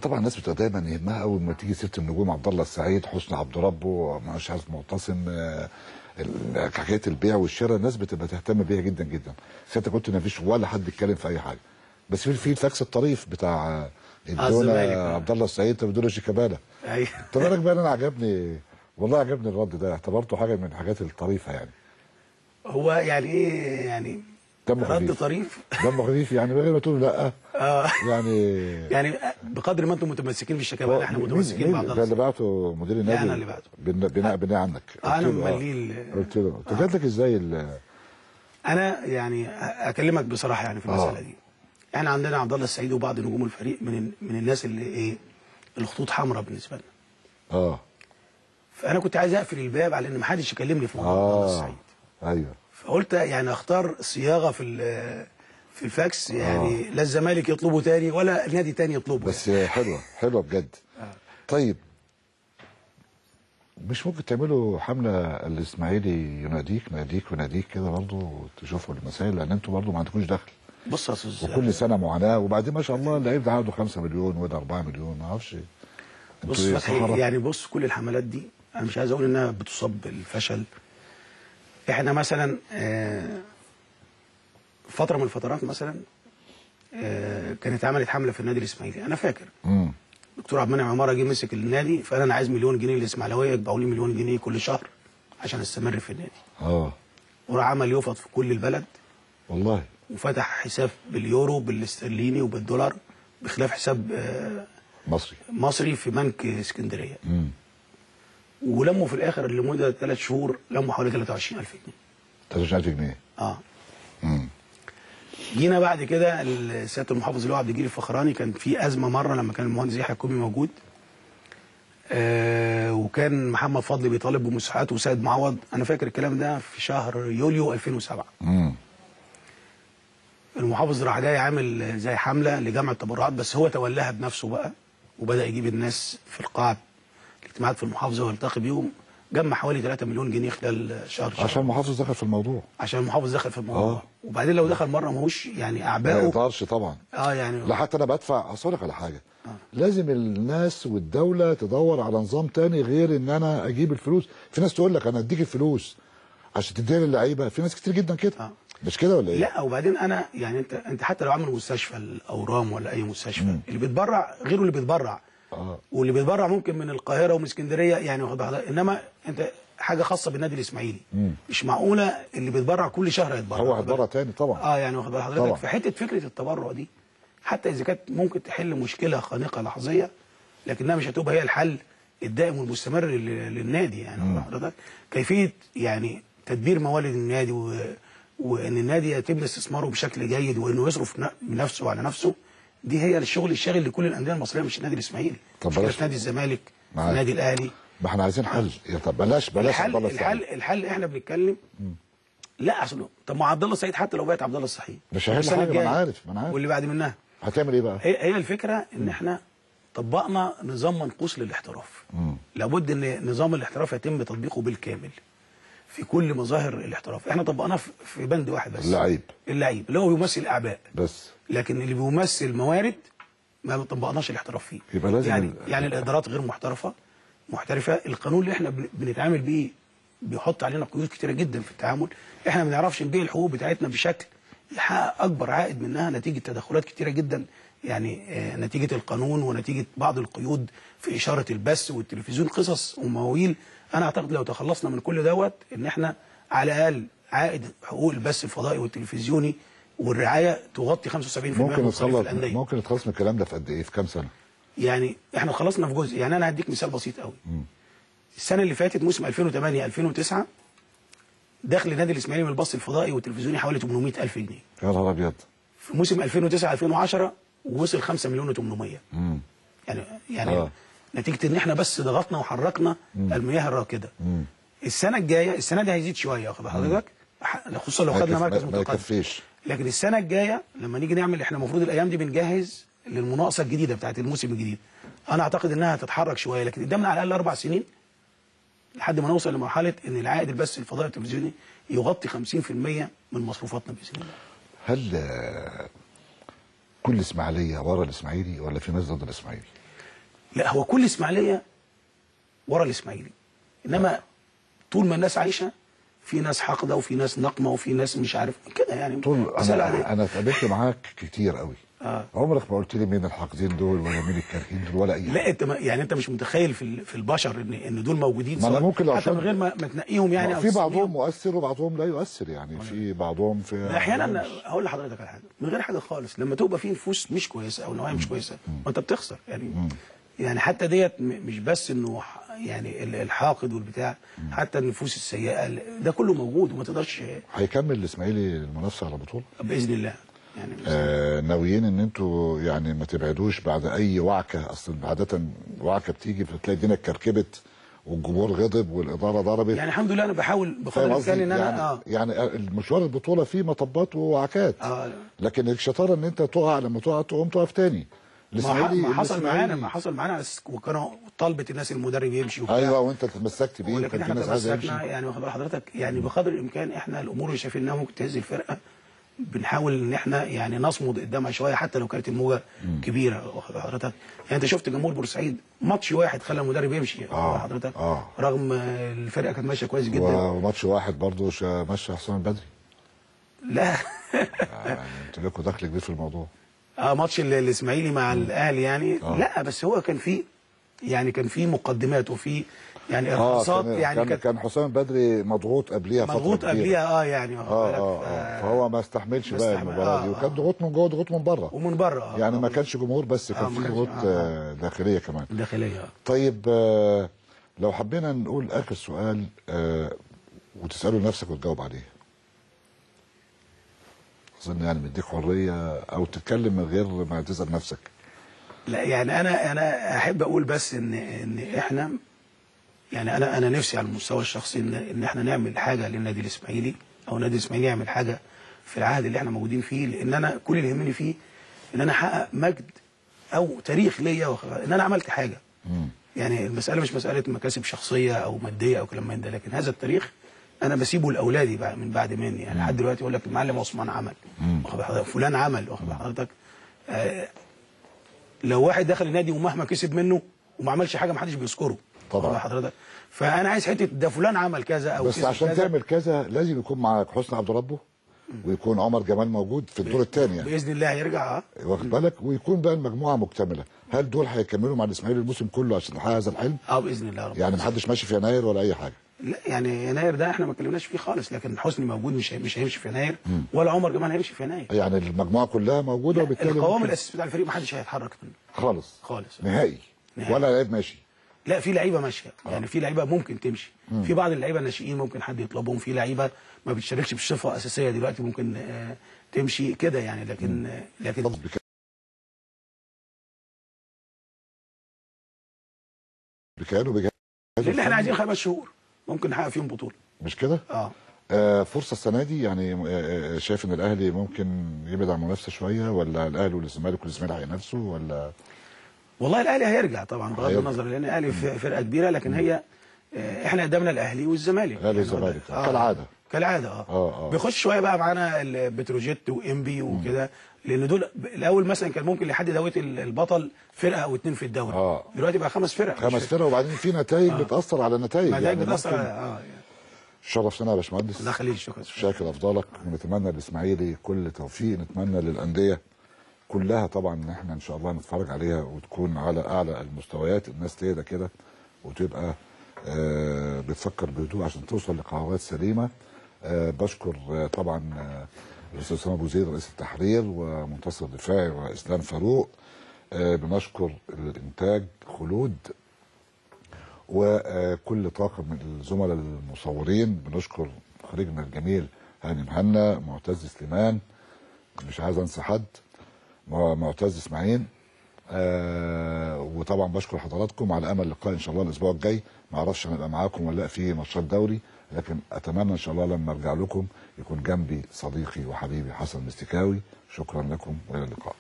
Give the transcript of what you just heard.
طبعا الناس بتبقى دايما يهمها قوي لما تيجي سيره النجوم، عبد الله السعيد، حسني عبد ربه، مش عارف معتصم، حكايه البيع والشراء، الناس بتبقى تهتم بيها جدا جدا. ساعتها قلت ما فيش ولا حد بيتكلم في اي حاجه، بس في الفاكس الطريف بتاع ادونا عبد الله السعيد بدون شيكابالا. ايوه. طب بالك بقى، انا عجبني والله، عجبني الرد ده، اعتبرته حاجه من الحاجات الطريفه يعني. هو يعني ايه يعني؟ دمه خفيف. رد طريف. دمه خفيف يعني، من غير ما تقول لا. يعني بقدر ما انتم متمسكين بالشيكابالا احنا متمسكين بعض ده اللي بعته مدير النادي. انا اللي بعته بناء عنك. انا ممليه. قلت له طب جات لك ازاي انا يعني اكلمك بصراحه يعني في المساله دي. احنا عندنا عبد الله السعيد وبعض نجوم الفريق من الناس اللي ايه، الخطوط حمراء بالنسبه لنا. فانا كنت عايز اقفل الباب على ان ما حدش يكلمني في موضوع عبد الله السعيد. ايوه. فقلت يعني اختار صياغه في الفاكس يعني لا الزمالك يطلبه تاني ولا نادي تاني يطلبه. بس يعني. حلوه بجد. طيب مش ممكن تعملوا حمله الاسماعيلي يناديك كده برضه، تشوفوا المسائل، لان انتوا برضه ما عندكوش دخل. بص يا استاذ، وكل سنه معاناه، وبعدين ما شاء الله اللعيب ده عنده 5 مليون وده 4 مليون، ما اعرفش. بص يعني بص، كل الحملات دي انا مش عايز اقول انها بتصاب بالفشل. احنا مثلا فتره من الفترات مثلا كانت عملت حمله في النادي الاسماعيلي، انا فاكر. دكتور عبد المنعم عماره جه مسك النادي، فقال انا عايز مليون جنيه للاسماعيلاويه يجمعوا لي مليون جنيه كل شهر عشان استمر في النادي. وراح عمل يفط في كل البلد والله، وفتح حساب باليورو بالاسترليني وبالدولار، بخلاف حساب مصري في بنك اسكندريه. ولموا في الاخر لمده 3 شهور لموا حوالي 23,000 جنيه. 23,000 جنيه. جينا بعد كده سياده المحافظ اللي هو عبد الجليل الفخراني، كان في ازمه مره لما كان المهندس يحيى الكومي موجود، وكان محمد فضل بيطالب بمساحات وسيد معوض، انا فاكر الكلام ده في شهر يوليو 2007. المحافظ راح جاي عامل زي حمله لجمع التبرعات، بس هو تولاها بنفسه بقى، وبدا يجيب الناس في القاعه الاجتماعات في المحافظه ويلتقي بيهم، جمع حوالي 3 مليون جنيه خلال شهر. عشان المحافظ دخل في الموضوع. وبعدين لو دخل مره ماهوش يعني اعبائه ما يقدرش طبعا. يعني لا حتى انا بدفع. اصل لك على حاجه، لازم الناس والدوله تدور على نظام تاني غير ان انا اجيب الفلوس. في ناس تقول لك انا اديك الفلوس عشان تديها للعيبه، في ناس كتير جدا كده. مش كده ولا ايه؟ لا، وبعدين انا يعني انت حتى لو عامل مستشفى الاورام ولا اي مستشفى، اللي بيتبرع غيره اللي بيتبرع. واللي بيتبرع ممكن من القاهره ومن اسكندريه يعني، واخد بالك، انما انت حاجه خاصه بالنادي الاسماعيلي. مش معقوله اللي بيتبرع كل شهر يتبرع، هو هيتبرع تاني طبعا. يعني واخد بالك حضرتك، فحته فكره التبرع دي حتى اذا كانت ممكن تحل مشكله خانقه لحظيه، لكنها مش هتبقى هي الحل الدائم والمستمر للنادي يعني. حضرتك كيفيه يعني تدبير موارد النادي وان النادي يتم استثماره بشكل جيد، وانه يصرف بنفسه على نفسه، دي هي الشغل الشاغل لكل الانديه المصريه، مش النادي الاسماعيلي. طب بلاش نادي الزمالك، النادي الاهلي. ما احنا عايزين حل. طب بلاش الحل احنا بنتكلم. لا اصل طب ما عبد الله السعيد حتى لو بقت عبد الله السعيد مش هيحل حاجه. ما انا عارف واللي بعد منها هتعمل ايه بقى؟ هي الفكره ان احنا طبقنا نظام منقوص للاحتراف. لابد ان نظام الاحتراف يتم تطبيقه بالكامل في كل مظاهر الاحتراف. احنا طبقناه في بند واحد بس، اللعيب اللي هو بيمثل اعباء بس، لكن اللي بيمثل موارد ما طبقناش الاحتراف فيه. يبقى لازم يعني الادارات غير محترفه. القانون اللي احنا بنتعامل بيه بيحط علينا قيود كتيره جدا في التعامل. احنا ما بنعرفش نبيع الحقوق بتاعتنا بشكل يحقق اكبر عائد منها، نتيجه تدخلات كتيره جدا يعني، نتيجه القانون ونتيجه بعض القيود في اشاره البث والتلفزيون، قصص ومواويل. انا اعتقد لو تخلصنا من كل دوت، ان احنا على الاقل عائد حقوق البث الفضائي والتلفزيوني والرعايه تغطي 75% ممكن نتخلص من الكلام ده في قد ايه؟ في كام سنه؟ يعني احنا خلصنا في جزء. يعني انا هديك مثال بسيط قوي. السنه اللي فاتت موسم 2008 2009 دخل النادي الاسماعيلي من البث الفضائي والتلفزيوني حوالي 800,000 جنيه. يا نهار ابيض. في موسم 2009 2010 وصل 5 مليون و800. يعني نتيجه ان احنا بس ضغطنا وحركنا المياه الراكده. السنه الجايه، السنه دي هيزيد شويه، واخد حضرتك، خصوصا لو خدنا مركز متقدم. لكن السنه الجايه لما نيجي نعمل، احنا المفروض الايام دي بنجهز للمناقصه الجديده بتاعت الموسم الجديد. انا اعتقد انها هتتحرك شويه، لكن قدامنا على الاقل 4 سنين لحد ما نوصل لمرحله ان العائد البث الفضائي التلفزيوني يغطي 50% من مصروفاتنا باذن الله. هل كل اسماعيليه ورا الاسماعيلي ولا في ناس ضد الاسماعيلي؟ لا هو كل اسماعيليه ورا الاسماعيلي، انما طول ما الناس عايشه في ناس حاقده وفي ناس نقمه وفي ناس مش عارف كده يعني. انا اتقابلت معاك كتير قوي. عمرك ما قلت لي مين الحاقدين دول ولا مين الكارهين دول ولا اي حاجه. لا انت يعني انت مش متخيل في البشر ان دول موجودين، ما انا ممكن حتى من غير ما تنقيهم يعني. في بعضهم مؤثر وبعضهم لا يؤثر يعني. في بعضهم في احيانا هقول لحضرتك على حاجه من غير حاجه خالص، لما تبقى في نفوس مش كويسه او نوايا مش كويسه ما انت بتخسر يعني. يعني حتى ديت مش بس انه يعني الحاقد والبتاع، حتى النفوس السيئه ده كله موجود وما تقدرش. هيكمل الاسماعيلي المنافسه على البطوله باذن الله يعني. ناويين ان انتوا يعني ما تبعدوش بعد اي وعكه. اصل عاده وعكه بتيجي بتلاقي الدنيا اتكركبت والجمهور غضب والاداره ضربت. يعني الحمد لله انا بحاول بقدر الامكان ان انا يعني المشوار البطوله فيه مطبات ووعكات. لكن الشطاره ان انت تقع، لما تقع تقوم تقف تاني. ما حصل معانا وكانوا طلبت الناس المدرب يمشي وبتاع. ايوه وانت تمسكت بيه ولكن احنا تمسكنا يعني. واخد حضرتك يعني بقدر الامكان احنا الامور اللي شايفين انها ممكن تهز الفرقه بنحاول ان احنا يعني نصمد قدامها شويه حتى لو كانت الموجه كبيره. واخد حضرتك يعني انت شفت جمهور بورسعيد ماتش واحد خلى المدرب يمشي. واخد حضرتك رغم الفرقه كانت ماشيه كويس جدا. وماتش واحد برضه مشى حسام البدري. لا يعني انتوا لكم دخل كبير في الموضوع. ماتش الاسماعيلي مع الاهلي يعني. لا بس هو كان في يعني كان في مقدمات وفي يعني ارهاصات يعني. كان حسام البدري مضغوط قبليها فتره مضغوط قبليها يعني. فهو ما استحملش بقى المباراه دي. وكان ضغوط من جوه ضغوط من بره. ومن بره يعني ما كانش جمهور بس، كان في ضغوط داخليه كمان. داخليه. طيب لو حبينا نقول اخر سؤال وتساله لنفسك وتجاوب عليه. اظن يعني مديك حريه او تتكلم من غير ما تسال نفسك. لا يعني انا احب اقول بس ان احنا يعني انا نفسي على المستوى الشخصي ان احنا نعمل حاجه للنادي الاسماعيلي او النادي الاسماعيلي يعمل حاجه في العهد اللي احنا موجودين فيه. لان انا كل اللي يهمني فيه ان انا احقق مجد او تاريخ ليا ان انا عملت حاجه. يعني المساله مش مساله مكاسب شخصيه او ماديه او كلام من ده، لكن هذا التاريخ انا بسيبه لاولادي بقى من بعد مني. يعني لحد دلوقتي يقول لك المعلم عثمان عمل، فلان عمل. واخد حضرتك لو واحد دخل النادي ومهما كسب منه وما عملش حاجه ما حدش بيذكره طبعا حضرتك. فانا عايز حته ده فلان عمل كذا او بس عشان كذا. تعمل كذا لازم يكون معاك حسني عبد ربه ويكون عمر جمال موجود في الدور الثاني يعني. باذن الله هيرجع واخد بالك، ويكون بقى المجموعه مكتمله. هل دول هيكملوا مع الاسماعيلي الموسم كله عشان نحقق هذا الحلم؟ باذن الله رب. يعني ما حدش ماشي في يناير ولا اي حاجه. لا يعني يناير ده احنا ما اتكلمناش فيه خالص، لكن حسني موجود مش هيمشي في يناير ولا عمر جمال هيمشي في يناير. يعني المجموعه كلها موجوده وبالتالي القوام الاساسي بتاع الفريق ما حدش هيتحرك منه خالص نهائي. ولا لعيب ماشي. لا في لعيبه ماشيه يعني. في لعيبه ممكن تمشي. في بعض اللعيبه الناشئين ممكن حد يطلبهم. في لعيبه ما بتشاركش بصفه اساسيه دلوقتي ممكن تمشي كده يعني. لكن لان احنا عايزين 5 شهور ممكن نحقق فيهم بطوله. مش كده؟ فرصه السنه دي يعني. شايف ان الاهلي ممكن يبعد عن المنافسه شويه، ولا الاهلي والزمالك والاسماعيلي هينافسوا ولا؟ والله الاهلي هيرجع طبعا بغض النظر، لان الاهلي فرقه كبيره. لكن هي احنا قدامنا الاهلي والزمالك. الاهلي والزمالك كالعاده بيخش شويه بقى معانا البتروجيت وانبي وكده. لان دول الاول مثلا كان ممكن لحد دوت البطل فرقه او 2 في الدوري. دلوقتي بقى 5 فرق. 5 فرق وبعدين في نتائج بتاثر على النتائج. يعني بتاثر على شرفتنا يا باشمهندس. الله يخليك. شكرا. شاكر افضلك. ونتمنى للاسماعيلي كل توفيق. نتمنى للانديه كلها طبعا ان احنا ان شاء الله نتفرج عليها وتكون على اعلى المستويات. الناس تهدى كده وتبقى بتفكر بهدوء عشان توصل لقرارات سليمه. بشكر طبعا الاستاذ اسامه ابو زيد رئيس التحرير ومنتصر الدفاعي واسلام فاروق. بنشكر الانتاج خلود وكل طاقم من الزملاء المصورين. بنشكر خريجنا الجميل هاني مهنا، معتز سليمان، مش عايز انسى حد، معتز اسماعيل. وطبعا بشكر حضراتكم على امل اللقاء ان شاء الله الاسبوع الجاي. ما اعرفش هنبقى معاكم ولا لا في ماتشات دوري، لكن اتمنى ان شاء الله لما ارجع لكم يكون جنبي صديقي وحبيبي حسن مستكاوي. شكرا لكم والى اللقاء.